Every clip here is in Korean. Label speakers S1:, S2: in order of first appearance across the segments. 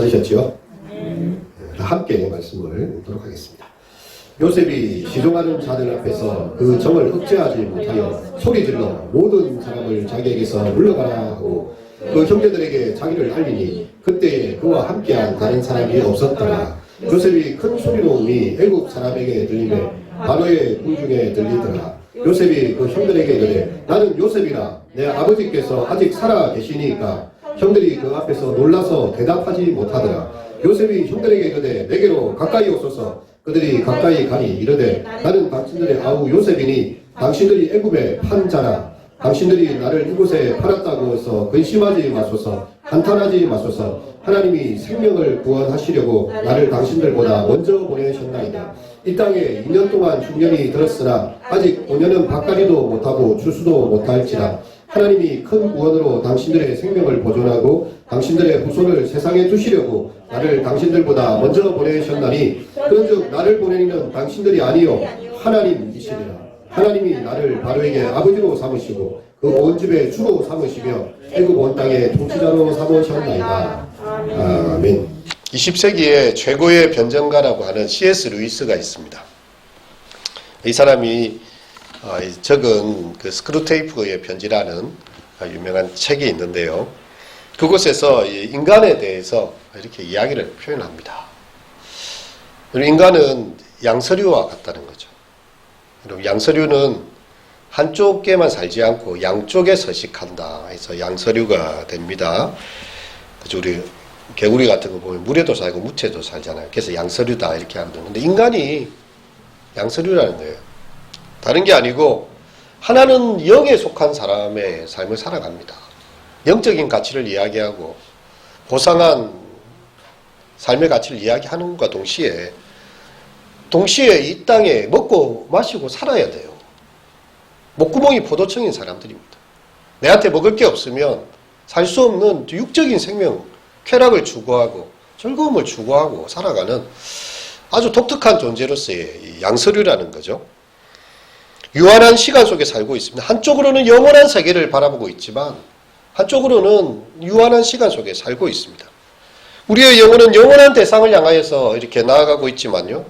S1: 받으셨죠? 함께 말씀을 읽도록 하겠습니다. 요셉이 시종하는 자들 앞에서 그 정을 억제하지 못하여 소리질러 모든 사람을 자기에게서 물러가라 하고 그 형제들에게 자기를 알리니 그때에 그와 함께한 다른 사람이 없었더라. 요셉이 큰 소리로 음이 애굽 사람에게 들리매 바로의 궁중에 들리더라. 요셉이 그 형들에게 이르되 나는 요셉이라 내 아버지께서 아직 살아 계시니까 형들이 그 앞에서 놀라서 대답하지 못하더라. 요셉이 형들에게 이르되 내게로 가까이 오소서. 그들이 가까이 가니 이르되 나는 당신들의 아우 요셉이니 당신들이 애굽에 판 자라. 당신들이 나를 이곳에 팔았다고 해서 근심하지 마소서. 한탄하지 마소서. 하나님이 생명을 구원하시려고 나를 당신들보다 먼저 보내셨나이다. 이 땅에 2년 동안 흉년이 들었으나 아직 5년은 밭가리도 못하고 추수도 못할지라. 하나님이 큰 구원으로 당신들의 생명을 보존하고 당신들의 후손을 세상에 두시려고 나를 당신들보다 먼저 보내셨나니 그런즉 나를 보내는 당신들이 아니요 하나님이시리라. 하나님이 나를 바로에게 아버지로 삼으시고 그 온 집의 주로 삼으시며 애굽 온 땅의 통치자로 삼으셨나이다. 아멘. 20세기의 최고의 변정가라고 하는 C.S. 루이스가 있습니다. 이 사람이 적은 그 스크루테이프의 편지라는 유명한 책이 있는데요. 그곳에서 인간에 대해서 이렇게 이야기를 표현합니다. 인간은 양서류와 같다는 거죠. 여러분, 양서류는 한쪽에만 살지 않고 양쪽에 서식한다 해서 양서류가 됩니다. 그래서 우리 개구리 같은 거 보면 물에도 살고 무채도 살잖아요. 그래서 양서류다 이렇게 하거든요. 근데 인간이 양서류라는 거예요. 다른 게 아니고 하나는 영에 속한 사람의 삶을 살아갑니다. 영적인 가치를 이야기하고 고상한 삶의 가치를 이야기하는 것과 동시에 이 땅에 먹고 마시고 살아야 돼요. 목구멍이 포도청인 사람들입니다. 내한테 먹을 게 없으면 살 수 없는 육적인 생명, 쾌락을 추구하고 즐거움을 추구하고 살아가는 아주 독특한 존재로서의 양서류라는 거죠. 유한한 시간 속에 살고 있습니다. 한쪽으로는 영원한 세계를 바라보고 있지만 한쪽으로는 유한한 시간 속에 살고 있습니다. 우리의 영혼은 영원한 대상을 향하여서 이렇게 나아가고 있지만요.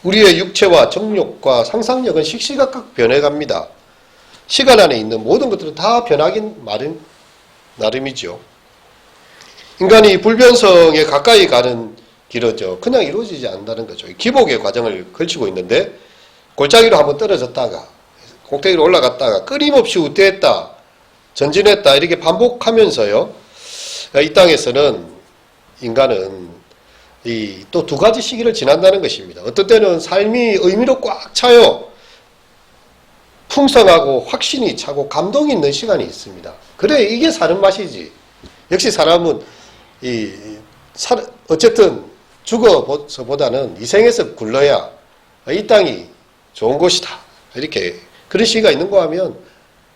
S1: 우리의 육체와 정욕과 상상력은 시시각각 변해갑니다. 시간 안에 있는 모든 것들은 다 변하긴 나름이죠. 인간이 불변성에 가까이 가는 길은 그냥 이루어지지 않는다는 거죠. 기복의 과정을 걸치고 있는데 골짜기로 한번 떨어졌다가 꼭대기로 올라갔다가 끊임없이 우대했다, 전진했다 이렇게 반복하면서요. 이 땅에서는 인간은 또 두 가지 시기를 지난다는 것입니다. 어떤 때는 삶이 의미로 꽉 차요. 풍성하고 확신이 차고 감동이 있는 시간이 있습니다. 그래, 이게 사는 맛이지. 역시 사람은 어쨌든 죽어서보다는 이 생에서 굴러야 이 땅이 좋은 곳이다. 이렇게 그런 시기가 있는 거 하면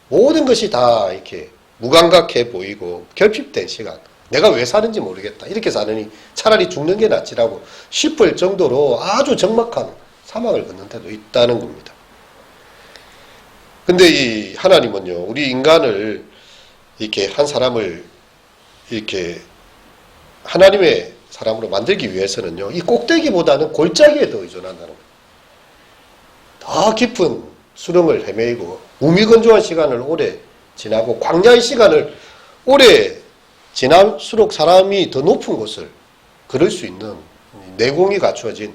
S1: 모든 것이 다 이렇게 무감각해 보이고 결핍된 시간. 내가 왜 사는지 모르겠다. 이렇게 사느니 차라리 죽는 게 낫지라고 싶을 정도로 아주 적막한 사망을 걷는 데도 있다는 겁니다. 근데 이 하나님은요, 우리 인간을 이렇게 한 사람을 이렇게 하나님의 사람으로 만들기 위해서는요, 이 꼭대기보다는 골짜기에 더 의존한다는 거예요. 더 깊은 수렁을 헤매고 무미건조한 시간을 오래 지나고 광야의 시간을 오래 지날수록 사람이 더 높은 곳을 걸을 수 있는 내공이 갖추어진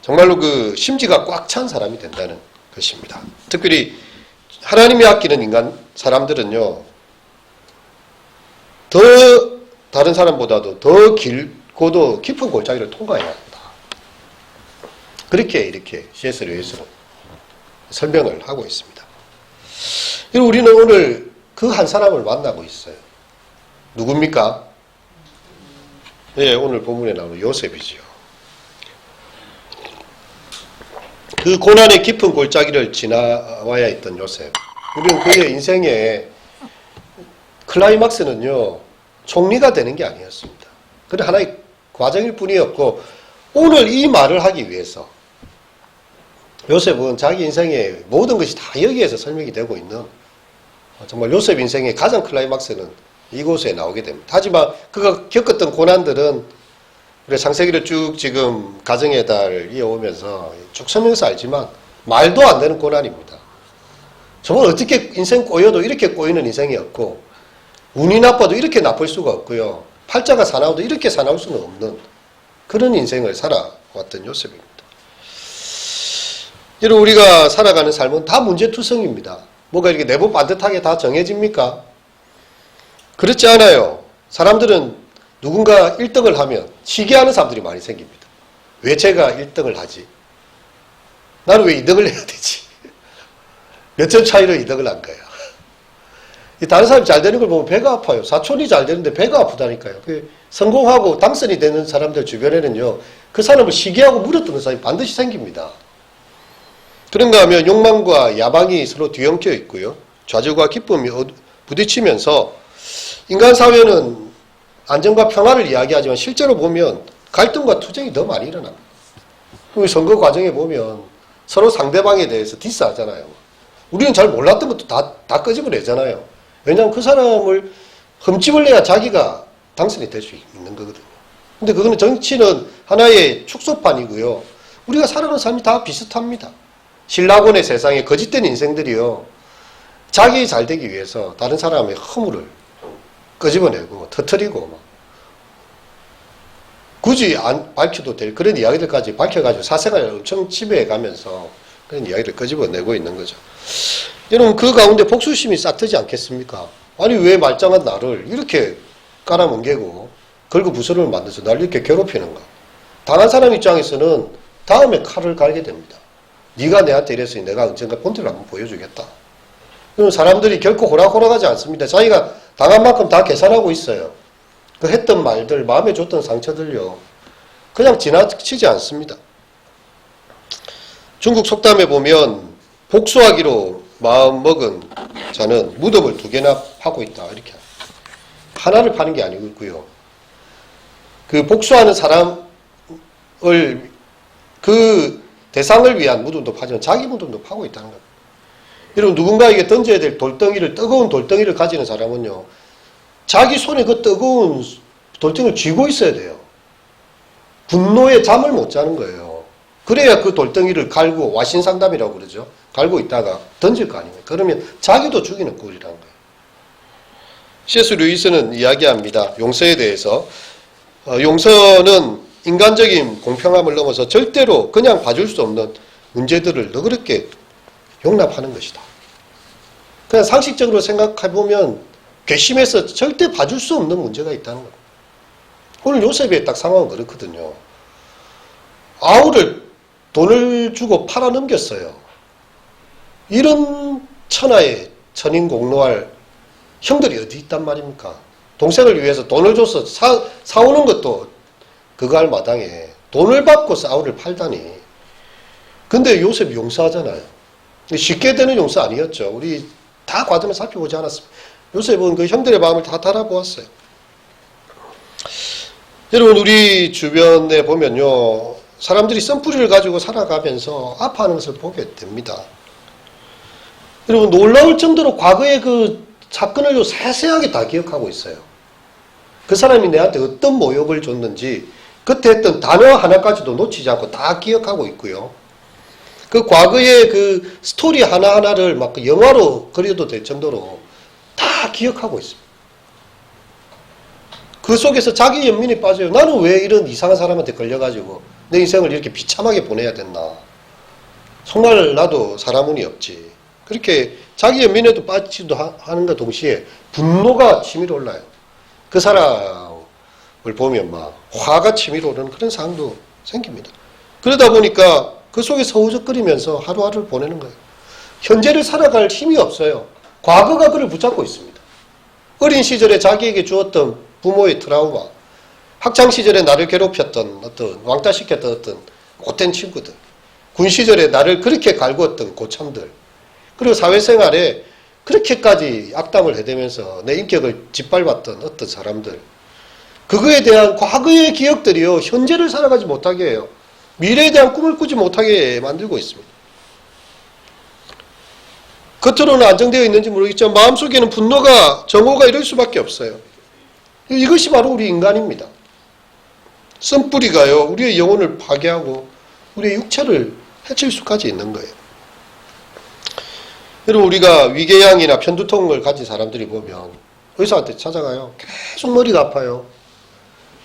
S1: 정말로 그 심지가 꽉 찬 사람이 된다는 것입니다. 특별히 하나님이 아끼는 인간 사람들은요, 더 다른 사람보다도 더 길고도 깊은 골짜기를 통과해야 한다. 그렇게 이렇게 C.S. 루이스는 설명을 하고 있습니다. 우리는 오늘 그 한 사람을 만나고 있어요. 누굽니까? 네, 오늘 본문에 나오는 요셉이지요. 그 고난의 깊은 골짜기를 지나와야 했던 요셉. 우리는 그의 인생의 클라이막스는요, 총리가 되는 게 아니었습니다. 그건 하나의 과정일 뿐이었고, 오늘 이 말을 하기 위해서 요셉은 자기 인생의 모든 것이 다 여기에서 설명이 되고 있는 정말 요셉 인생의 가장 클라이막스는 이곳에 나오게 됩니다. 하지만 그가 겪었던 고난들은 우리가 창세기를 쭉 지금 가정의 달 이어오면서 쭉 설명해서 알지만 말도 안 되는 고난입니다. 정말 어떻게 인생 꼬여도 이렇게 꼬이는 인생이 없고 운이 나빠도 이렇게 나쁠 수가 없고요. 팔자가 사나워도 이렇게 사나울 수는 없는 그런 인생을 살아왔던 요셉입니다. 여러분 우리가 살아가는 삶은 다 문제투성입니다. 뭐가 이렇게 내부 반듯하게 다 정해집니까? 그렇지 않아요. 사람들은 누군가 1등을 하면 시기하는 사람들이 많이 생깁니다. 왜 제가 1등을 하지? 나는 왜 2등을 해야 되지? 몇 점 차이로 2등을 한 거야. 다른 사람이 잘 되는 걸 보면 배가 아파요. 사촌이 잘 되는데 배가 아프다니까요. 성공하고 당선이 되는 사람들 주변에는요, 그 사람을 시기하고 물어뜯는 사람이 반드시 생깁니다. 그런가 하면 욕망과 야망이 서로 뒤엉켜 있고요. 좌절과 기쁨이 부딪히면서 인간 사회는 안정과 평화를 이야기하지만 실제로 보면 갈등과 투쟁이 더 많이 일어납니다. 선거 과정에 보면 서로 상대방에 대해서 디스하잖아요. 우리는 잘 몰랐던 것도 다 끄집어내잖아요. 왜냐하면 그 사람을 흠집을 내야 자기가 당선이 될 수 있는 거거든요. 근데 그거는 정치는 하나의 축소판이고요. 우리가 살아가는 삶이 다 비슷합니다. 신라곤의 세상에 거짓된 인생들이요. 자기 잘 되기 위해서 다른 사람의 허물을 끄집어내고 터뜨리고 막 굳이 안 밝혀도 될 그런 이야기들까지 밝혀가지고 사생활을 엄청 지배해가면서 그런 이야기를 끄집어내고 있는 거죠. 여러분 그 가운데 복수심이 싹트지 않겠습니까? 아니 왜 말짱한 나를 이렇게 깔아뭉개고 걸고부스럼을 만들어서 나를 이렇게 괴롭히는가? 당한 사람 입장에서는 다음에 칼을 갈게 됩니다. 네가 내한테 이랬으니 내가 언젠가 본때를 한번 보여주겠다. 그럼 사람들이 결코 호락호락하지 않습니다. 자기가 당한 만큼 다 계산하고 있어요. 그 했던 말들, 마음에 줬던 상처들요. 그냥 지나치지 않습니다. 중국 속담에 보면 복수하기로 마음먹은 자는 무덤을 2개나 파고 있다. 이렇게 하나를 파는 게 아니고요. 그 복수하는 사람을 그 대상을 위한 무덤도 파지만 자기 무덤도 파고 있다는 겁니다. 여러분 누군가에게 던져야 될 돌덩이를 뜨거운 돌덩이를 가지는 사람은요. 자기 손에 그 뜨거운 돌덩이를 쥐고 있어야 돼요. 분노에 잠을 못 자는 거예요. 그래야 그 돌덩이를 갈고 와신상담이라고 그러죠. 갈고 있다가 던질 거 아닙니까? 그러면 자기도 죽이는 꼴이라는 거예요. C.S. 루이스는 이야기합니다. 용서에 대해서. 용서는 인간적인 공평함을 넘어서 절대로 그냥 봐줄 수 없는 문제들을 너그럽게 용납하는 것이다. 그냥 상식적으로 생각해보면 괘씸해서 절대 봐줄 수 없는 문제가 있다는 겁니다. 오늘 요셉의 딱 상황은 그렇거든요. 아우를 돈을 주고 팔아넘겼어요. 이런 천하에 천인공노할 형들이 어디 있단 말입니까? 동생을 위해서 돈을 줘서 사오는 것도 그거 할 마당에 돈을 받고 아우를 팔다니. 근데 요셉이 용서하잖아요. 쉽게 되는 용서 아니었죠. 우리 다 과정을 살펴보지 않았습니다. 요셉은 그 형들의 마음을 다 달아보았어요. 여러분 우리 주변에 보면요. 사람들이 썬뿌리를 가지고 살아가면서 아파하는 것을 보게 됩니다. 여러분 놀라울 정도로 과거의 그 사건을 세세하게 다 기억하고 있어요. 그 사람이 내한테 어떤 모욕을 줬는지 그때 했던 단어 하나까지도 놓치지 않고 다 기억하고 있고요. 그 과거의 그 스토리 하나하나를 막 영화로 그려도 될 정도로 다 기억하고 있습니다. 그 속에서 자기 연민이 빠져요. 나는 왜 이런 이상한 사람한테 걸려가지고 내 인생을 이렇게 비참하게 보내야 됐나. 정말 나도 사람운이 없지. 그렇게 자기 연민에도 빠지기도 하는가 동시에 분노가 치밀어 올라요. 그 사람을 보면 막 화가 치밀어 오르는 그런 상황도 생깁니다. 그러다 보니까 그 속에서 허우적거리면서 하루하루를 보내는 거예요. 현재를 살아갈 힘이 없어요. 과거가 그를 붙잡고 있습니다. 어린 시절에 자기에게 주었던 부모의 트라우마, 학창시절에 나를 괴롭혔던 어떤 왕따시켰던 어떤 못된 친구들, 군 시절에 나를 그렇게 갈구었던 고참들, 그리고 사회생활에 그렇게까지 악담을 해대면서 내 인격을 짓밟았던 어떤 사람들, 그거에 대한 과거의 기억들이요 현재를 살아가지 못하게 해요. 미래에 대한 꿈을 꾸지 못하게 만들고 있습니다. 겉으로는 안정되어 있는지 모르겠지만 마음속에는 분노가 정오가 이럴 수밖에 없어요. 이것이 바로 우리 인간입니다. 쓴뿌리가요, 우리의 영혼을 파괴하고 우리의 육체를 해칠 수까지 있는 거예요. 여러분, 우리가 위궤양이나 편두통을 가진 사람들이 보면 의사한테 찾아가요. 계속 머리가 아파요.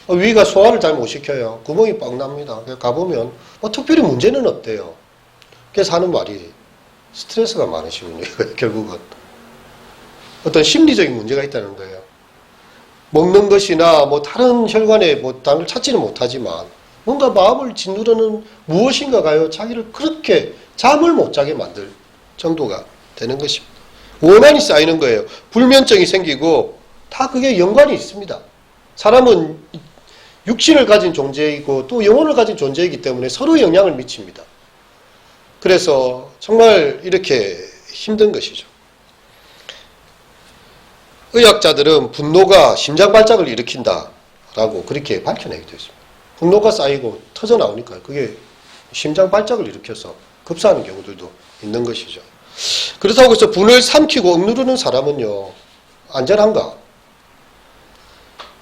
S1: 위가 소화를 잘 못 시켜요. 구멍이 뻥 납니다. 가보면 특별히 문제는 없대요. 그래서 하는 말이 스트레스가 많으시군요. 결국은 어떤 심리적인 문제가 있다는 거예요. 먹는 것이나 다른 혈관에 당을 찾지는 못하지만 뭔가 마음을 짓누르는 무엇인가가요, 자기를 그렇게 잠을 못 자게 만들 정도가 되는 것입니다. 원한이 쌓이는 거예요. 불면증이 생기고 다 그게 연관이 있습니다. 사람은 육신을 가진 존재이고 또 영혼을 가진 존재이기 때문에 서로 영향을 미칩니다. 그래서 정말 이렇게 힘든 것이죠. 의학자들은 분노가 심장 발작을 일으킨다라고 그렇게 밝혀내기도 했습니다. 분노가 쌓이고 터져나오니까 그게 심장 발작을 일으켜서 급사하는 경우들도 있는 것이죠. 그렇다고 해서 분을 삼키고 억누르는 사람은요, 안전한가?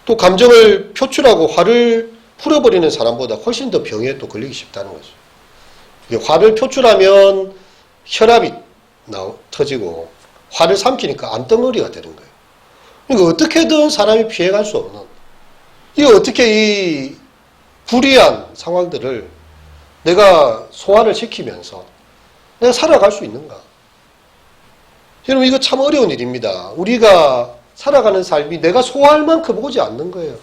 S1: 또 감정을 표출하고 화를 풀어버리는 사람보다 훨씬 더 병에 또 걸리기 쉽다는 거죠. 화를 표출하면 혈압이 터지고 화를 삼키니까 암덩어리가 되는 거예요. 그러니까 어떻게든 사람이 피해갈 수 없는, 이거 어떻게 이 불이한 상황들을 내가 소화를 시키면서 내가 살아갈 수 있는가? 여러분, 이거 참 어려운 일입니다. 우리가 살아가는 삶이 내가 소화할 만큼 오지 않는 거예요.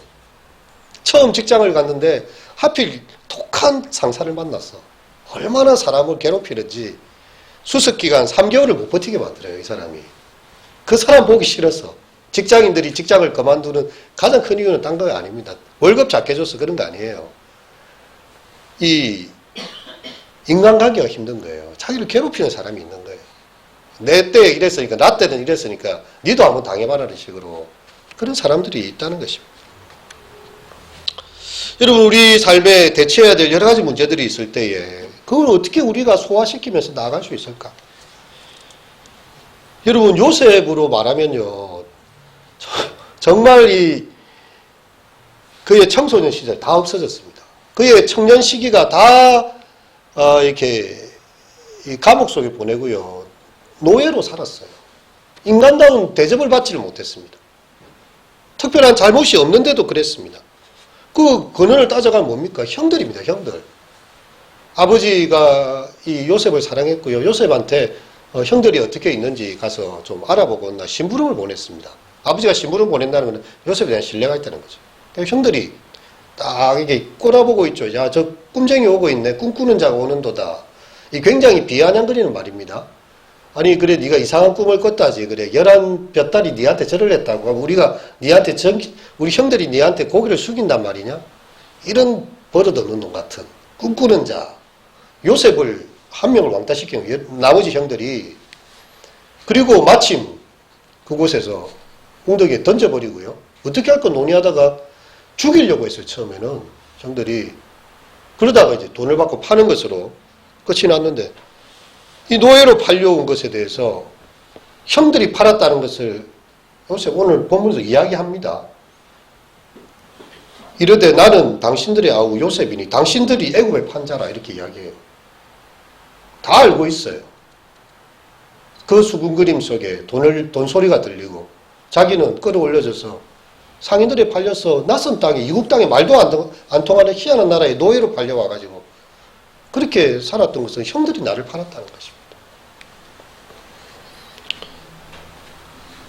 S1: 처음 직장을 갔는데 하필 독한 상사를 만났어. 얼마나 사람을 괴롭히는지 수습기간 3개월을 못 버티게 만들어요, 이 사람이. 그 사람 보기 싫어서. 직장인들이 직장을 그만두는 가장 큰 이유는 딴 거 아닙니다. 월급 작게 줘서 그런 거 아니에요. 이 인간관계가 힘든 거예요. 자기를 괴롭히는 사람이 있는 거예요. 내 때 이랬으니까, 나 때는 이랬으니까 니도 한번 당해봐라는 식으로 그런 사람들이 있다는 것입니다. 여러분, 우리 삶에 대처해야 될 여러 가지 문제들이 있을 때에 그걸 어떻게 우리가 소화시키면서 나아갈 수 있을까? 여러분, 요셉으로 말하면요, 정말 그의 청소년 시절 다 없어졌습니다. 그의 청년 시기가 다 이렇게 이 감옥 속에 보내고요, 노예로 살았어요. 인간다운 대접을 받지를 못했습니다. 특별한 잘못이 없는데도 그랬습니다. 그 근원을 따져가면 뭡니까? 형들입니다, 형들. 아버지가 이 요셉을 사랑했고요, 요셉한테 형들이 어떻게 있는지 가서 좀 알아보고 온나 심부름을 보냈습니다. 아버지가 심부름 보낸다는 것은 요셉에 대한 신뢰가 있다는 거죠. 그러니까 형들이 딱 이게 꼬라보고 있죠. 야, 저 꿈쟁이 오고 있네. 꿈꾸는 자가 오는도다. 이 굉장히 비아냥거리는 말입니다. 아니, 그래, 네가 이상한 꿈을 꿨다지. 그래, 11볕달이 네한테 절을 했다고. 우리가 니한테 우리 형들이 네한테 고개를 숙인단 말이냐? 이런 버릇없는 놈 같은 꿈꾸는 자. 요셉을 한 명을 왕따시킨 나머지 형들이. 그리고 마침 그곳에서 웅덩이에 던져버리고요. 어떻게 할 건 논의하다가 죽이려고 했어요, 처음에는. 형들이. 그러다가 이제 돈을 받고 파는 것으로 끝이 났는데, 이 노예로 팔려온 것에 대해서 형들이 팔았다는 것을 요셉 오늘 본문에서 이야기합니다. 이르되 나는 당신들의 아우 요셉이니 당신들이 애굽에 판 자라, 이렇게 이야기해요. 다 알고 있어요. 그 수군그림 속에 돈 소리가 들리고 자기는 끌어올려져서 상인들에 팔려서 낯선 땅에, 이국 땅에 말도 안 통하는 희한한 나라에 노예로 팔려와가지고 그렇게 살았던 것은 형들이 나를 팔았다는 것입니다.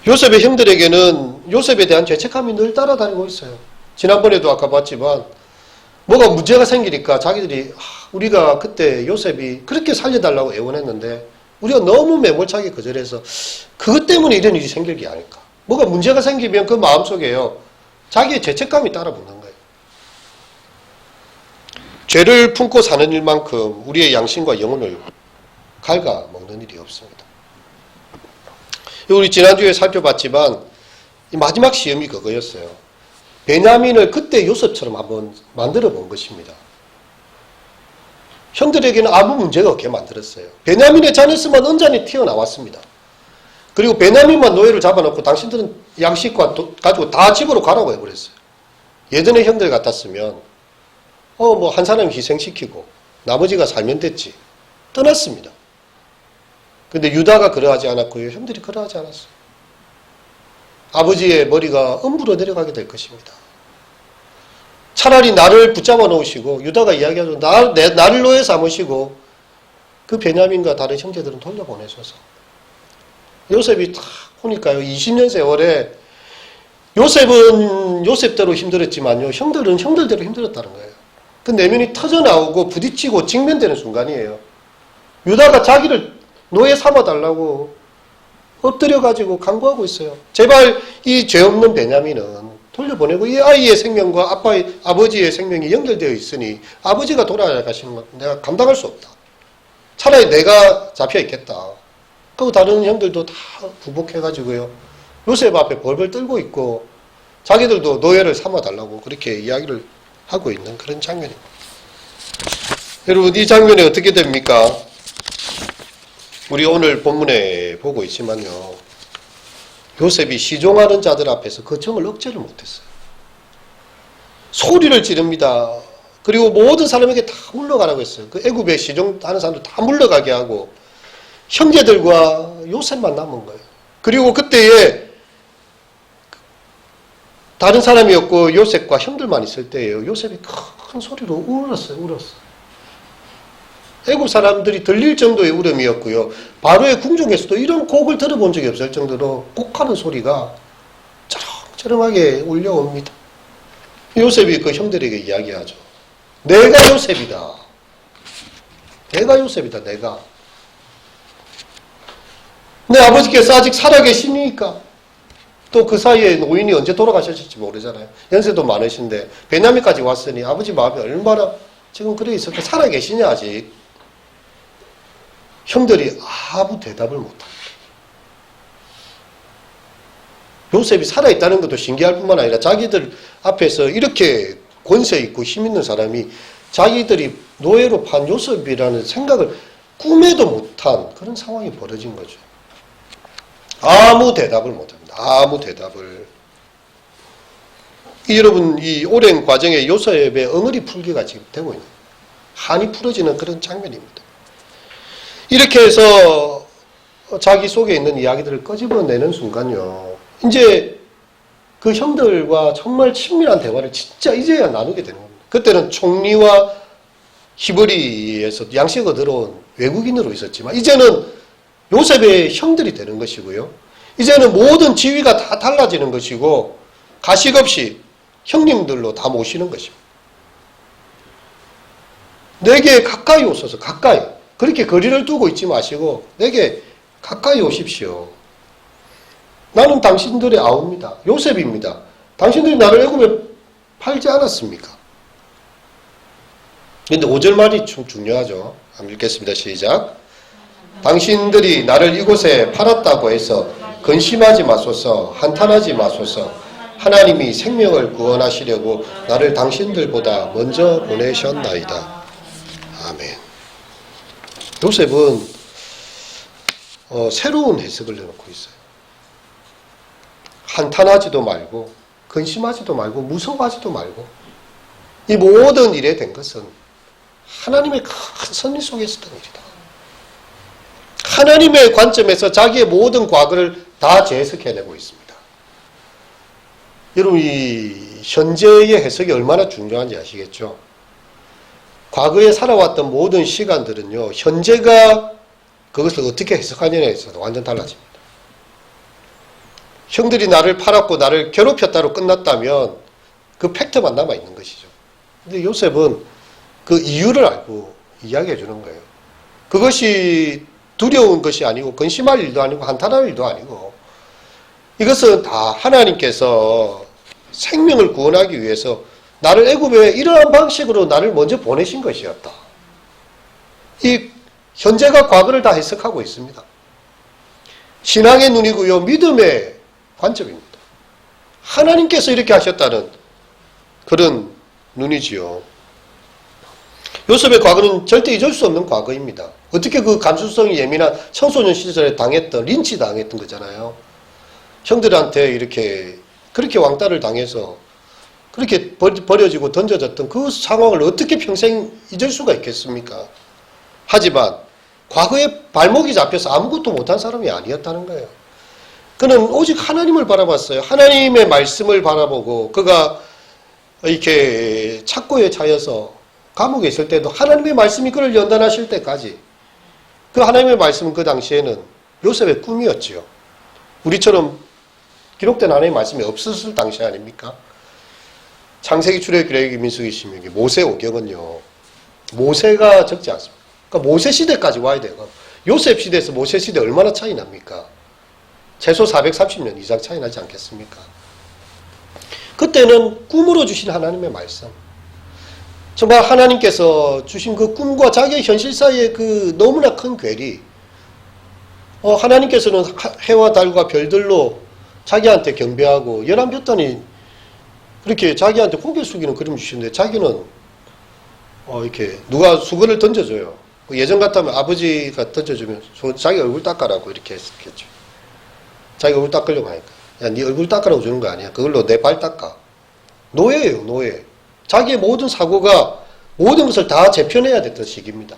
S1: 요셉의 형들에게는 요셉에 대한 죄책감이 늘 따라다니고 있어요. 지난번에도 아까 봤지만 뭐가 문제가 생기니까 자기들이 우리가 그때 요셉이 그렇게 살려달라고 애원했는데 우리가 너무 매몰차게 거절해서 그것 때문에 이런 일이 생길 게 아닐까. 뭐가 문제가 생기면 그 마음속에요, 자기의 죄책감이 따라붙는 거예요. 죄를 품고 사는 일만큼 우리의 양심과 영혼을 갉아먹는 일이 없습니다. 우리 지난주에 살펴봤지만 이 마지막 시험이 그거였어요. 베냐민을 그때 요셉처럼 한번 만들어 본 것입니다. 형들에게는 아무 문제가 없게 만들었어요. 베냐민의 자녀수만 언짢게 튀어나왔습니다. 그리고 베냐민만 노예를 잡아놓고 당신들은 양식과 가지고 다 집으로 가라고 해버렸어요. 예전의 형들 같았으면 뭐 한 사람 희생시키고 나머지가 살면 됐지. 떠났습니다. 근데 유다가 그러하지 않았고요. 형들이 그러하지 않았어요. 아버지의 머리가 엄부로 내려가게 될 것입니다. 차라리 나를 붙잡아 놓으시고 유다가 이야기하죠. 나를 노예 삼으시고 그 베냐민과 다른 형제들은 돌려보내셔서 요셉이 딱 보니까요. 20년 세월에 요셉은 요셉대로 힘들었지만요. 형들은 형들대로 힘들었다는 거예요. 그 내면이 터져나오고 부딪히고 직면되는 순간이에요. 유다가 자기를 노예 삼아달라고 엎드려가지고 간구하고 있어요. 제발 이 죄 없는 베냐민은 돌려보내고 이 아이의 생명과 아버지의 생명이 연결되어 있으니 아버지가 돌아가시는 건 내가 감당할 수 없다. 차라리 내가 잡혀 있겠다. 그 다른 형들도 다 부복해가지고요. 요셉 앞에 벌벌 떨고 있고 자기들도 노예를 삼아달라고 그렇게 이야기를 하고 있는 그런 장면입니다. 여러분 이 장면이 어떻게 됩니까? 우리 오늘 본문에 보고 있지만요. 요셉이 시종하는 자들 앞에서 그 정을 억제를 못했어요. 소리를 지릅니다. 그리고 모든 사람에게 다 물러가라고 했어요. 그 애굽에 시종하는 사람들 다 물러가게 하고 형제들과 요셉만 남은 거예요. 그리고 그때에 다른 사람이 없고 요셉과 형들만 있을 때예요. 요셉이 큰 소리로 울었어요. 애굽 사람들이 들릴 정도의 울음이었고요. 바로의 궁정에서도 이런 곡을 들어본 적이 없을 정도로 곡하는 소리가 저렁저렁하게 울려옵니다. 요셉이 그 형들에게 이야기하죠. 내가 요셉이다. 내가. 내 아버지께서 아직 살아계시니까. 또 그 사이에 노인이 언제 돌아가셨을지 모르잖아요. 연세도 많으신데 베냐민까지 왔으니 아버지 마음이 얼마나 지금 그래 있을까. 살아계시냐 아직. 형들이 아무 대답을 못합니다. 요셉이 살아있다는 것도 신기할 뿐만 아니라 자기들 앞에서 이렇게 권세 있고 힘 있는 사람이 자기들이 노예로 판 요셉이라는 생각을 꿈에도 못한 그런 상황이 벌어진 거죠. 아무 대답을 못합니다. 아무 대답을. 여러분 이 오랜 과정에 요셉의 엉어리 풀기가 지금 되고 있는 한이 풀어지는 그런 장면입니다. 이렇게 해서 자기 속에 있는 이야기들을 끄집어내는 순간요. 이제 그 형들과 정말 친밀한 대화를 진짜 이제야 나누게 되는 겁니다. 그때는 총리와 히브리에서 양식을 들어온 외국인으로 있었지만 이제는 요셉의 형들이 되는 것이고요. 이제는 모든 지위가 다 달라지는 것이고 가식 없이 형님들로 다 모시는 것입니다. 내게 가까이 오소서. 가까이. 그렇게 거리를 두고 있지 마시고 내게 가까이 오십시오. 나는 당신들의 아우입니다. 요셉입니다. 당신들이 나를 애굽에 팔지 않았습니까? 그런데 5절 말이 좀 중요하죠. 한번 읽겠습니다. 시작. 당신들이 나를 이곳에 팔았다고 해서 근심하지 마소서. 한탄하지 마소서. 하나님이 생명을 구원하시려고 나를 당신들보다 먼저 보내셨나이다. 아멘. 요셉은 새로운 해석을 내놓고 있어요. 한탄하지도 말고 근심하지도 말고 무서워하지도 말고 이 모든 일에 된 것은 하나님의 큰 섭리 속에 있었던 일이다. 하나님의 관점에서 자기의 모든 과거를 다 재해석해내고 있습니다. 여러분 이 현재의 해석이 얼마나 중요한지 아시겠죠? 과거에 살아왔던 모든 시간들은요. 현재가 그것을 어떻게 해석하느냐에 있어서 완전 달라집니다. 형들이 나를 팔았고 나를 괴롭혔다로 끝났다면 그 팩트만 남아있는 것이죠. 근데 요셉은 그 이유를 알고 이야기해 주는 거예요. 그것이 두려운 것이 아니고 근심할 일도 아니고 한탄할 일도 아니고 이것은 다 하나님께서 생명을 구원하기 위해서 나를 애굽에 이러한 방식으로 나를 먼저 보내신 것이었다. 이 현재가 과거를 다 해석하고 있습니다. 신앙의 눈이고요. 믿음의 관점입니다. 하나님께서 이렇게 하셨다는 그런 눈이지요. 요셉의 과거는 절대 잊을 수 없는 과거입니다. 어떻게 그 감수성이 예민한 청소년 시절에 린치 당했던 거잖아요. 형들한테 그렇게 왕따를 당해서
S2: 그렇게 버려지고 던져졌던 그 상황을 어떻게 평생 잊을 수가 있겠습니까? 하지만 과거에 발목이 잡혀서 아무것도 못한 사람이 아니었다는 거예요. 그는 오직 하나님을 바라봤어요. 하나님의 말씀을 바라보고 그가 이렇게 착고에 차여서 감옥에 있을 때도 하나님의 말씀이 그를 연단하실 때까지 그 하나님의 말씀은 그 당시에는 요셉의 꿈이었지요. 우리처럼 기록된 하나님의 말씀이 없었을 당시 아닙니까? 창세기, 출애굽기, 레위기, 민수기, 신명기, 모세 오경은요. 모세가 적지 않습니다. 그러니까 모세 시대까지 와야 돼요. 요셉 시대에서 모세 시대 얼마나 차이 납니까? 최소 430년 이상 차이 나지 않겠습니까? 그때는 꿈으로 주신 하나님의 말씀. 정말 하나님께서 주신 그 꿈과 자기의 현실 사이의 그 너무나 큰 괴리. 하나님께서는 해와 달과 별들로 자기한테 경배하고 11볕단이 그렇게 자기한테 고개 숙이는 그림 주시는데 자기는 이렇게 누가 수건을 던져줘요. 예전 같다면 아버지가 던져주면 자기 얼굴 닦아라고 이렇게 했겠죠. 자기 얼굴 닦으려고 하니까. 야, 네 얼굴 닦으라고 주는 거 아니야. 그걸로 내 발 닦아. 노예예요, 노예. 자기의 모든 사고가 모든 것을 다 재편해야 됐던 시기입니다.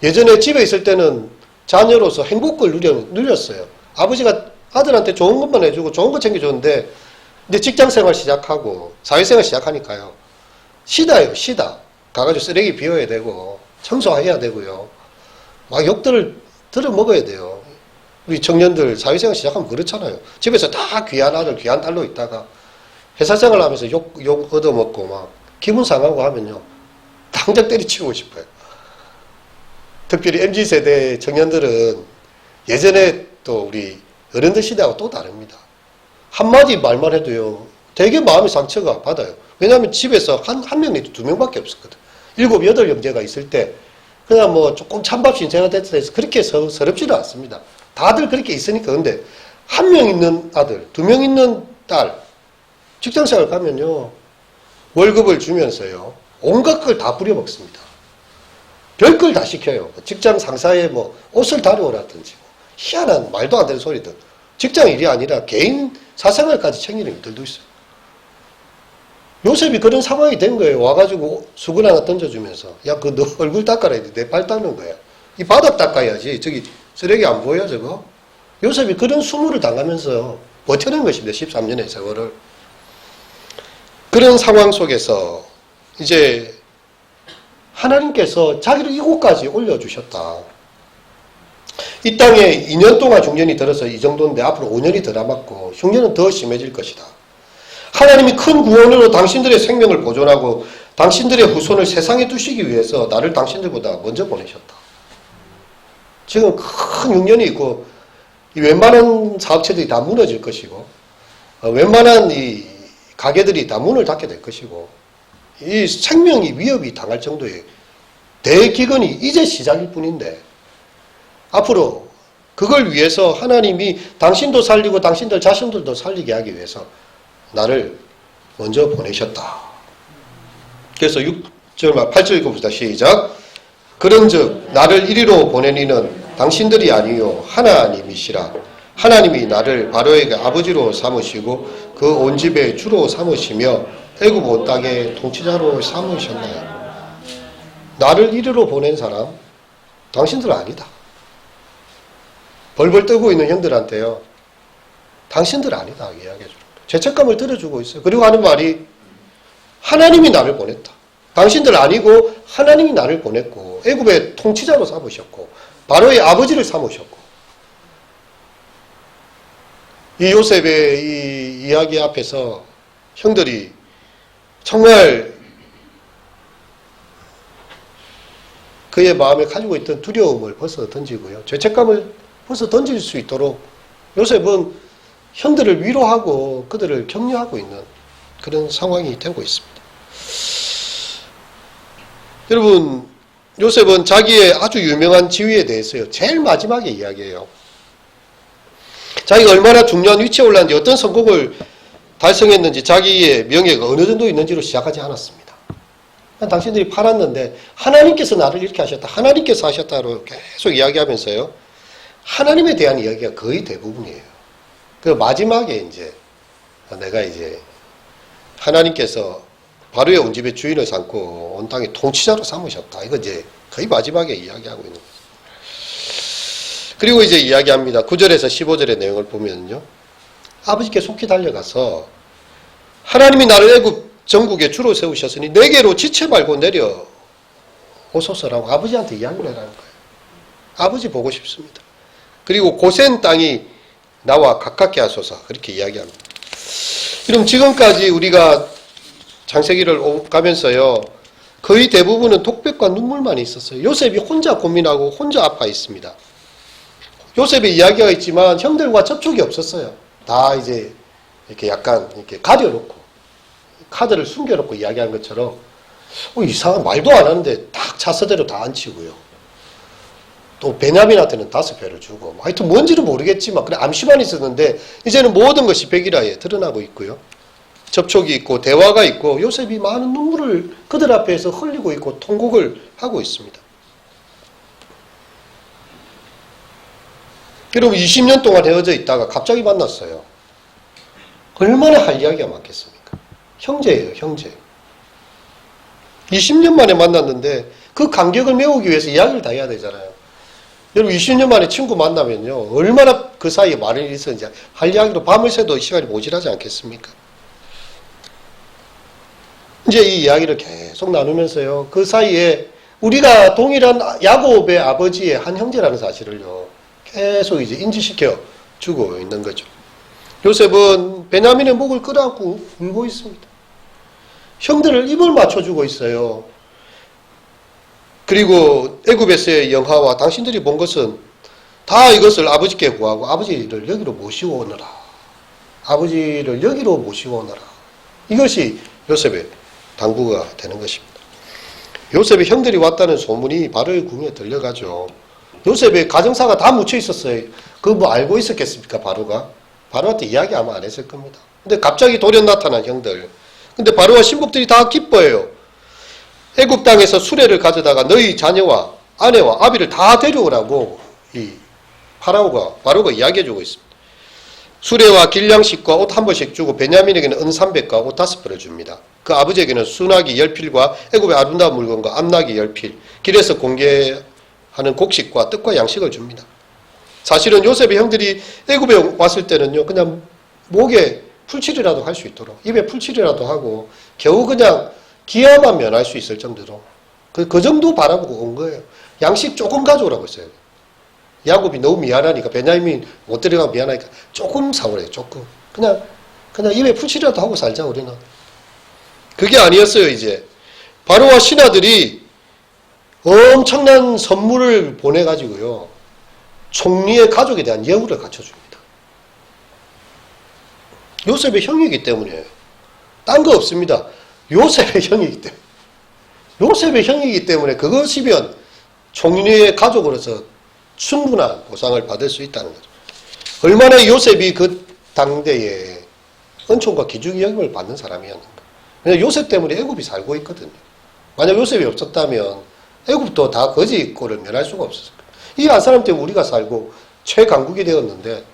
S2: 예전에 집에 있을 때는 자녀로서 행복을 누렸어요. 아버지가 아들한테 좋은 것만 해주고 좋은 거 챙겨줬는데 근데 직장생활 시작하고 사회생활 시작하니까요. 시다예요, 시다. 가가지고 쓰레기 비워야 되고 청소해야 되고요. 막 욕들을 들어 먹어야 돼요. 우리 청년들 사회생활 시작하면 그렇잖아요. 집에서 다 귀한 아들, 귀한 딸로 있다가 회사생활 하면서 욕 얻어먹고 막 기분 상하고 하면요. 당장 때리치우고 싶어요. 특별히 MZ세대 청년들은 예전에 또 우리 어른들 시대하고 또 다릅니다. 한마디 말만 해도요. 되게 마음의 상처가 받아요. 왜냐하면 집에서 한 명 내지 두 명밖에 없었거든. 7, 8 형제가 있을 때 그냥 뭐 조금 찬밥 신세가 됐다 해서 그렇게 서럽지는 않습니다. 다들 그렇게 있으니까. 근데 한 명 있는 아들, 2명 있는 딸 직장생활 가면요. 월급을 주면서요. 온갖 걸 다 부려먹습니다. 별걸 다 시켜요. 직장 상사의 뭐 옷을 다려오라든지 희한한 말도 안 되는 소리들. 직장 일이 아니라 개인 사생활까지 챙기는 일들도 있어요. 요셉이 그런 상황이 된 거예요. 와가지고 수건 하나 던져주면서 야, 그 너 얼굴 닦아라. 내 발 닦는 거야. 이 바닥 닦아야지. 저기 쓰레기 안 보여 저거? 요셉이 그런 수모를 당하면서 버텨낸 것입니다. 13년의 세월을. 그런 상황 속에서 이제 하나님께서 자기를 이곳까지 올려주셨다. 이 땅에 2년 동안 흉년이 들어서 이 정도인데 앞으로 5년이 더 남았고 흉년은 더 심해질 것이다. 하나님이 큰 구원으로 당신들의 생명을 보존하고 당신들의 후손을 세상에 두시기 위해서 나를 당신들보다 먼저 보내셨다. 지금 큰 흉년이 있고 웬만한 사업체들이 다 무너질 것이고 웬만한 이 가게들이 다 문을 닫게 될 것이고 이 생명이 위협이 당할 정도의 대기근이 이제 시작일 뿐인데 앞으로 그걸 위해서 하나님이 당신도 살리고 당신들 자신들도 살리게 하기 위해서 나를 먼저 보내셨다. 그래서 6절, 8절 읽어봅시다. 시작. 그런즉 나를 이리로 보낸 이는 당신들이 아니요 하나님이시라. 하나님이 나를 바로에게 아버지로 삼으시고 그 온 집의 주로 삼으시며 애굽 온 땅의 통치자로 삼으셨나요? 나를 이리로 보낸 사람 당신들 아니다. 벌벌 떨고 있는 형들한테요. 당신들 아니다 이야기해줘. 죄책감을 들어주고 있어요. 그리고 하는 말이 하나님이 나를 보냈다. 당신들 아니고 하나님이 나를 보냈고 애굽의 통치자로 삼으셨고 바로의 아버지를 삼으셨고 이 요셉의 이 이야기 앞에서 형들이 정말 그의 마음에 가지고 있던 두려움을 벗어 던지고요. 죄책감을 벗어 던질 수 있도록 요셉은 형들을 위로하고 그들을 격려하고 있는 그런 상황이 되고 있습니다. 여러분, 요셉은 자기의 아주 유명한 지위에 대해서요. 제일 마지막에 이야기해요. 자기가 얼마나 중요한 위치에 올랐는지 어떤 성공을 달성했는지 자기의 명예가 어느 정도 있는지로 시작하지 않았습니다. 당신들이 팔았는데 하나님께서 나를 이렇게 하셨다. 하나님께서 하셨다로 계속 이야기하면서요. 하나님에 대한 이야기가 거의 대부분이에요. 그 마지막에 이제 내가 이제 하나님께서 바로의 온 집의 주인을 삼고 온 땅의 통치자로 삼으셨다. 이거 이제 거의 마지막에 이야기하고 있는 거죠. 그리고 이제 이야기합니다. 9절에서 15절의 내용을 보면요. 아버지께 속히 달려가서 하나님이 나를 애굽 전국에 주로 세우셨으니 내게로 지체 말고 내려 오소서라고 아버지한테 이야기를 하라는 거예요. 아버지 보고 싶습니다. 그리고 고센 땅이 나와 가깝게 하소서 그렇게 이야기합니다. 그럼 지금까지 우리가 창세기를 가면서요. 거의 대부분은 독백과 눈물만 있었어요. 요셉이 혼자 고민하고 혼자 아파 있습니다. 요셉의 이야기가 있지만 형들과 접촉이 없었어요. 다 이제 이렇게 약간 이렇게 가려놓고 카드를 숨겨놓고 이야기한 것처럼 이상한 말도 안 하는데 딱 차서대로 다 앉히고요. 또 베냐민한테는 5배를 주고 하여튼 뭔지는 모르겠지만 그래 암시만 있었는데 이제는 모든 것이 백일화에 드러나고 있고요. 접촉이 있고 대화가 있고 요셉이 많은 눈물을 그들 앞에서 흘리고 있고 통곡을 하고 있습니다. 여러분 20년 동안 헤어져 있다가 갑자기 만났어요. 얼마나 할 이야기가 많겠습니까? 형제예요, 형제. 20년 만에 만났는데 그 간격을 메우기 위해서 이야기를 다 해야 되잖아요. 여러분 20년 만에 친구 만나면요. 얼마나 그 사이에 많은 일이 있었는지 할 이야기로 밤을 새도 시간이 모자라지 않겠습니까? 이제 이 이야기를 계속 나누면서요. 그 사이에 우리가 동일한 야곱의 아버지의 한 형제라는 사실을요. 계속 이제 인지시켜 주고 있는 거죠. 요셉은 베냐민의 목을 끌어안고 울고 있습니다. 형들을 입을 맞춰주고 있어요. 그리고 애굽에서의 영화와 당신들이 본 것은 다 이것을 아버지께 구하고 아버지를 여기로 모시고 오너라. 아버지를 여기로 모시고 오너라. 이것이 요셉의 당부가 되는 것입니다. 요셉의 형들이 왔다는 소문이 바로의 궁에 들려가죠. 요셉의 가정사가 다 묻혀 있었어요. 그거 뭐 알고 있었겠습니까, 바로가? 바로한테 이야기 아마 안 했을 겁니다. 근데 갑자기 돌연 나타난 형들. 근데 바로와 신복들이 다 기뻐해요. 애굽 땅에서 수레를 가져다가 너희 자녀와 아내와 아비를 다 데려오라고 이 바로가 이야기해주고 있습니다. 수레와 길냥식과 옷 한 벌씩 주고 베냐민에게는 은 300과 옷 5벌을 줍니다. 그 아버지에게는 순하기 10필과 애굽의 아름다운 물건과 암나기 10필, 길에서 공개하는 곡식과 떡과 양식을 줍니다. 사실은 요셉의 형들이 애굽에 왔을 때는요, 그냥 목에 풀칠이라도 할 수 있도록, 입에 풀칠이라도 하고, 겨우 그냥 기아만 면할 수 있을 정도로, 그 정도 바라보고 온 거예요. 양식 조금 가져오라고 했어요. 야곱이 너무 미안하니까, 베냐민 못 데려가 미안하니까, 조금 사오래요, 조금. 그냥 입에 풀칠이라도 하고 살자, 우리는. 그게 아니었어요, 이제. 바로와 신하들이 엄청난 선물을 보내가지고요, 총리의 가족에 대한 예우를 갖춰줍니다. 요셉의 형이기 때문이에요. 딴 거 없습니다. 요셉의 형이기 때문에. 요셉의 형이기 때문에 그것이면 총리의 가족으로서 충분한 보상을 받을 수 있다는 거죠. 얼마나 요셉이 그 당대에 은총과 기중의 여김을 받는 사람이었는가. 왜냐하면 요셉 때문에 애굽이 살고 있거든요. 만약 요셉이 없었다면 애굽도 다 거지 꼴을 면할 수가 없었을 거예요. 이 한 사람 때문에 우리가 살고 최강국이 되었는데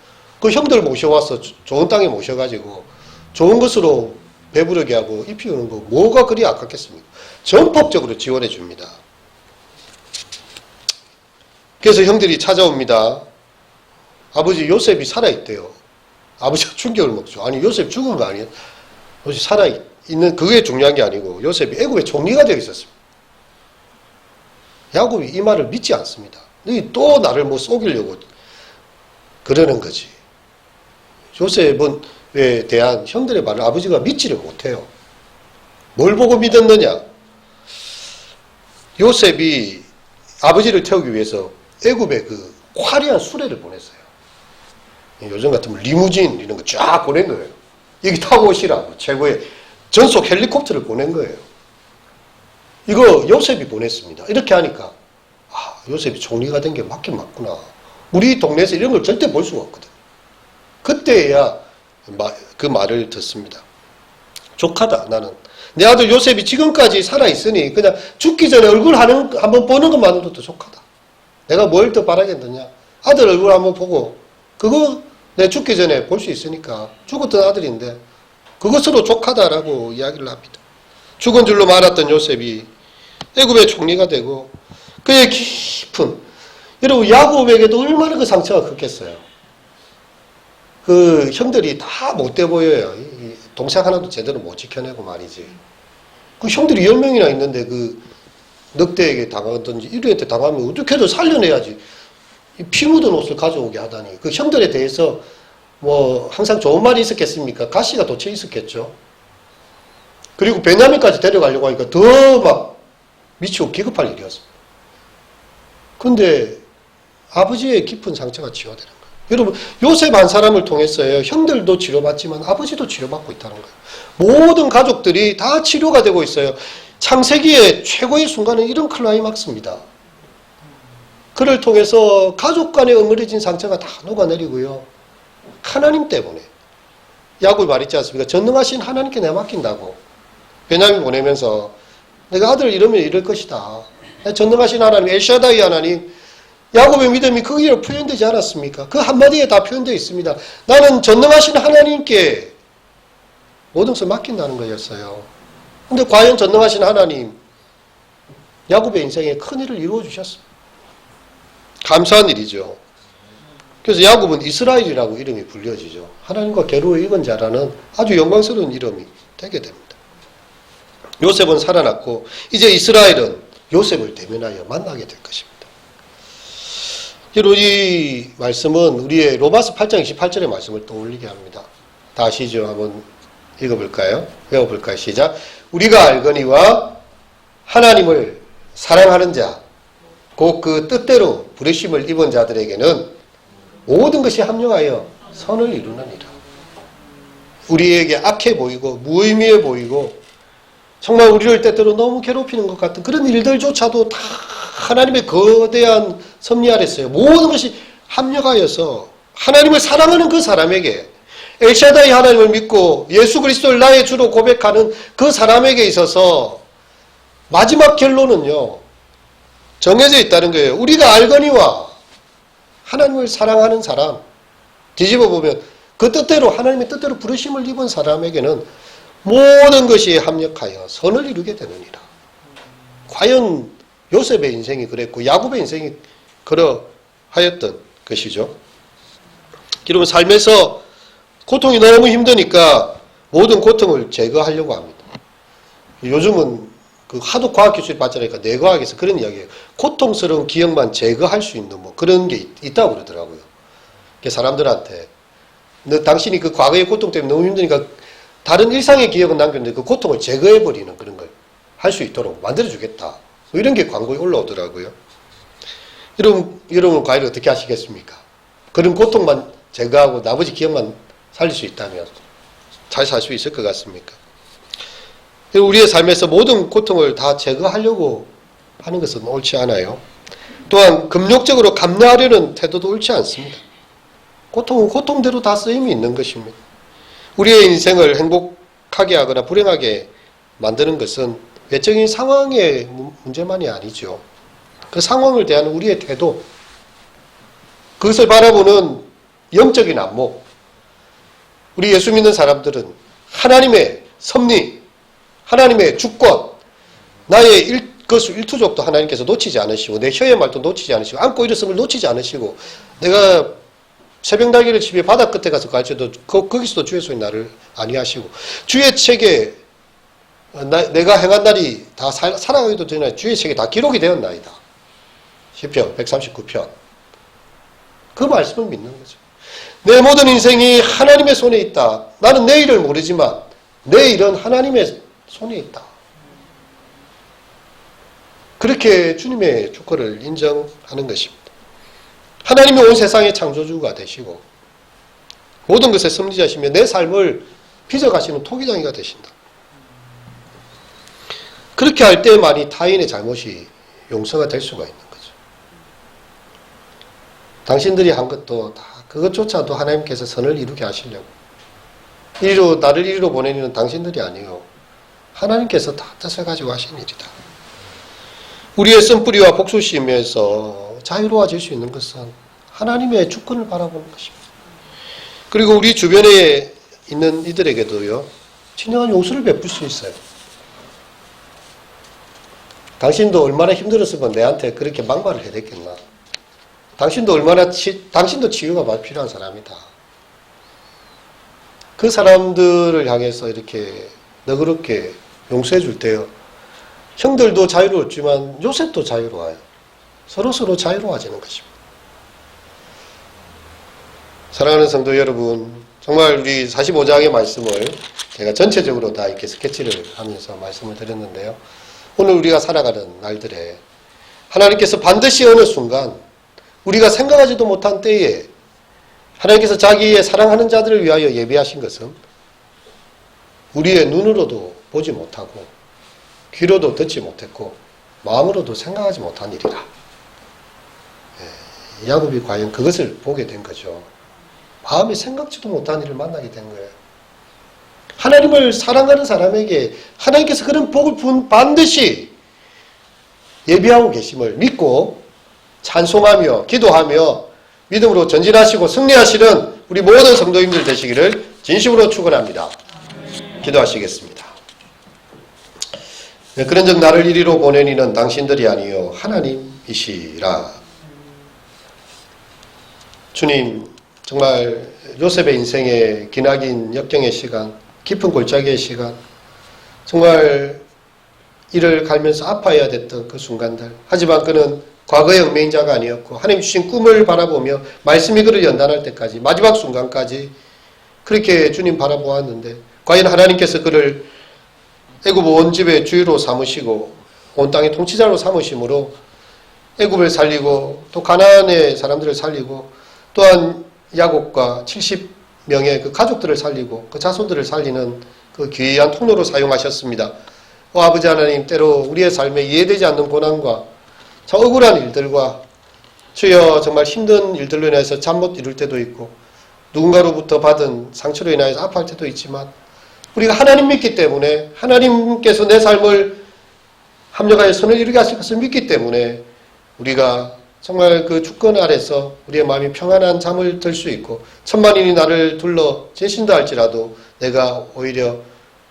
S2: 그 형들 모셔와서 좋은 땅에 모셔가지고 좋은 것으로 배부르게 하고 입히우는 거 뭐가 그리 아깝겠습니까? 전폭적으로 지원해 줍니다. 그래서 형들이 찾아옵니다. 아버지 요셉이 살아있대요. 아버지가 충격을 먹죠. 아니 요셉 죽은 거 아니에요? 요셉이 살아있는 그게 중요한 게 아니고 요셉이 애굽의 총리가 되어 있었습니다. 야곱이 이 말을 믿지 않습니다. 또 나를 뭐 속이려고 그러는 거지. 요셉에 대한 형들의 말을 아버지가 믿지를 못해요. 뭘 보고 믿었느냐? 요셉이 아버지를 태우기 위해서 애굽에 그 화려한 수레를 보냈어요. 요즘 같으면 리무진 이런 거 쫙 보낸 거예요. 여기 타고 오시라고 최고의 전속 헬리콥터를 보낸 거예요. 이거 요셉이 보냈습니다. 이렇게 하니까 요셉이 총리가 된 게 맞긴 맞구나. 우리 동네에서 이런 걸 절대 볼 수가 없거든. 그때야 그 말을 듣습니다. 족하다 나는. 내 아들 요셉이 지금까지 살아있으니 그냥 죽기 전에 얼굴 한번 보는 것만으로도 족하다. 내가 뭘 더 바라겠느냐. 아들 얼굴 한번 보고 그거 내 죽기 전에 볼 수 있으니까 죽었던 아들인데 그것으로 족하다라고 이야기를 합니다. 죽은 줄로 말았던 요셉이 애굽의 총리가 되고 그의 깊은, 여러분 야곱에게도 얼마나 그 상처가 컸겠어요. 그 형들이 다 못돼 보여요. 동생 하나도 제대로 못 지켜내고 말이지. 그 형들이 10명이나 있는데 그 늑대에게 당하든지 이류한테 당하면 어떻게든 살려내야지. 피 묻은 옷을 가져오게 하다니. 그 형들에 대해서 뭐 항상 좋은 말이 있었겠습니까? 가시가 돋쳐 있었겠죠. 그리고 베냐민까지 데려가려고 하니까 더 막 미치고 기급할 일이었습니다. 근데 아버지의 깊은 상처가 치유되는 거예요. 여러분, 요셉 한 사람을 통해서요, 형들도 치료받지만 아버지도 치료받고 있다는 거예요. 모든 가족들이 다 치료가 되고 있어요. 창세기의 최고의 순간은 이런 클라이막스입니다. 그를 통해서 가족 간에 엉그러진 상처가 다 녹아내리고요. 하나님 때문에. 야곱이 말했지 않습니까? 전능하신 하나님께 내가 맡긴다고. 베냐민 보내면서 내가 아들 이러면 이럴 것이다. 전능하신 하나님, 엘샤다이 하나님, 야곱의 믿음이 거기에 표현되지 않았습니까? 그 한마디에 다 표현되어 있습니다. 나는 전능하신 하나님께 모든 것을 맡긴다는 거였어요. 근데 과연 전능하신 하나님, 야곱의 인생에 큰 일을 이루어 주셨습니다. 감사한 일이죠. 그래서 야곱은 이스라엘이라고 이름이 불려지죠. 하나님과 괴로워 익은 자라는 아주 영광스러운 이름이 되게 됩니다. 요셉은 살아났고 이제 이스라엘은 요셉을 대면하여 만나게 될 것입니다. 이 말씀은 우리의 로마서 8장 28절의 말씀을 떠올리게 합니다. 다 아시죠? 한번 읽어볼까요? 외워볼까요? 시작. 우리가 알거니와 하나님을 사랑하는 자, 곧 그 뜻대로 부르심을 입은 자들에게는 모든 것이 합력하여 선을 이루느니라. 우리에게 악해 보이고 무의미해 보이고 정말 우리를 때때로 너무 괴롭히는 것 같은 그런 일들조차도 다 하나님의 거대한 섭리 아래서요. 모든 것이 합력하여서 하나님을 사랑하는 그 사람에게, 엘샤다이 하나님을 믿고 예수 그리스도를 나의 주로 고백하는 그 사람에게 있어서 마지막 결론은요, 정해져 있다는 거예요. 우리가 알거니와 하나님을 사랑하는 사람, 뒤집어 보면 그 뜻대로, 하나님의 뜻대로 부르심을 입은 사람에게는 모든 것이 합력하여 선을 이루게 되느니라. 과연 요셉의 인생이 그랬고 야곱의 인생이 그러하였던 것이죠. 여러분, 삶에서 고통이 너무 힘드니까 모든 고통을 제거하려고 합니다. 요즘은 그 하도 과학기술이 발전하니까 뇌과학에서 그런 이야기예요. 고통스러운 기억만 제거할 수 있는 뭐 그런 게 있다고 그러더라고요. 사람들한테 너 당신이 그 과거의 고통 때문에 너무 힘드니까 다른 일상의 기억은 남겼는데 그 고통을 제거해버리는 그런 걸 할 수 있도록 만들어주겠다. 뭐 이런 게 광고에 올라오더라고요. 여러분 과연 어떻게 하시겠습니까? 그런 고통만 제거하고 나머지 기억만 살릴 수 있다면 잘 살 수 있을 것 같습니까? 우리의 삶에서 모든 고통을 다 제거하려고 하는 것은 옳지 않아요. 또한 금욕적으로 감내하려는 태도도 옳지 않습니다. 고통은 고통대로 다 쓰임이 있는 것입니다. 우리의 인생을 행복하게 하거나 불행하게 만드는 것은 외적인 상황의 문제만이 아니죠. 그 상황을 대하는 우리의 태도, 그것을 바라보는 영적인 안목, 우리 예수 믿는 사람들은 하나님의 섭리, 하나님의 주권, 나의 것을 일투족도 하나님께서 놓치지 않으시고 내 혀의 말도 놓치지 않으시고 안고 일어섬을 놓치지 않으시고 내가 새벽 날개를 집에 바다 끝에 가서 갈지도 거기서도 주의 손이 나를 아니하시고 주의 책에 내가 행한 날이 다 살아가기도 전에 주의 책에 다 기록이 되었나이다. 시편 139편. 그 말씀을 믿는 거죠. 내 모든 인생이 하나님의 손에 있다. 나는 내일을 모르지만 내일은 하나님의 손에 있다. 그렇게 주님의 주권을 인정하는 것입니다. 하나님이 온 세상의 창조주가 되시고 모든 것의 섭리자시며 내 삶을 빚어가시는 토기장이가 되신다. 그렇게 할 때만이 타인의 잘못이 용서가 될 수가 있는 거죠. 당신들이 한 것도 다 그것조차도 하나님께서 선을 이루게 하시려고 나를 이리로 보내는 당신들이 아니요 하나님께서 다 뜻을 가지고 하신 일이다. 우리의 쓴뿌리와 복수심에서 자유로워질 수 있는 것은 하나님의 주권을 바라보는 것입니다. 그리고 우리 주변에 있는 이들에게도요, 진정한 용서를 베풀 수 있어요. 당신도 얼마나 힘들었으면 내한테 그렇게 막말을 해야 됐겠나. 당신도 당신도 치유가 많이 필요한 사람이다. 그 사람들을 향해서 이렇게 너그럽게 용서해 줄 때요. 형들도 자유로웠지만 요셉도 자유로워요. 서로 자유로워지는 것입니다. 사랑하는 성도 여러분, 정말 우리 45장의 말씀을 제가 전체적으로 다 이렇게 스케치를 하면서 말씀을 드렸는데요. 오늘 우리가 살아가는 날들에 하나님께서 반드시 어느 순간 우리가 생각하지도 못한 때에 하나님께서 자기의 사랑하는 자들을 위하여 예비하신 것은 우리의 눈으로도 보지 못하고 귀로도 듣지 못했고 마음으로도 생각하지 못한 일이라. 야곱이 과연 그것을 보게 된 거죠. 마음이 생각지도 못한 일을 만나게 된 거예요. 하나님을 사랑하는 사람에게 하나님께서 그런 복을 반드시 예비하고 계심을 믿고 찬송하며 기도하며 믿음으로 전진하시고 승리하시는 우리 모든 성도님들 되시기를 진심으로 축원합니다. 기도하시겠습니다. 그런즉 나를 이리로 보낸 이는 당신들이 아니요 하나님이시라. 주님, 정말 요셉의 인생의 기나긴 역경의 시간, 깊은 골짜기의 시간, 정말 이를 갈면서 아파해야 됐던 그 순간들. 하지만 그는 과거의 얽매인자가 아니었고 하나님 주신 꿈을 바라보며 말씀이 그를 연단할 때까지 마지막 순간까지 그렇게 주님 바라보았는데 과연 하나님께서 그를 애굽 온 집의 주유로 삼으시고 온 땅의 통치자로 삼으심으로 애굽을 살리고 또 가나안의 사람들을 살리고 또한 야곱과 70명의 그 가족들을 살리고 그 자손들을 살리는 그 귀한 통로로 사용하셨습니다. 아버지 하나님, 때로 우리의 삶에 이해되지 않는 고난과 참 억울한 일들과 주여 정말 힘든 일들로 인해서 잠 못 이룰 때도 있고 누군가로부터 받은 상처로 인하여서 아파할 때도 있지만 우리가 하나님 믿기 때문에 하나님께서 내 삶을 합력하여 선을 이루게 하실 것을 믿기 때문에 우리가 정말 그 주권 아래서 우리의 마음이 평안한 잠을 들 수 있고 천만인이 나를 둘러 제신다 할지라도 내가 오히려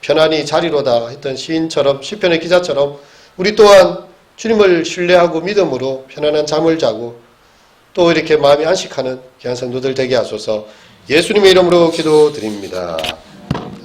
S2: 편안히 자리로다 했던 시인처럼 시편의 기자처럼 우리 또한 주님을 신뢰하고 믿음으로 편안한 잠을 자고 또 이렇게 마음이 안식하는 귀한 성도들 되게 하소서. 예수님의 이름으로 기도드립니다.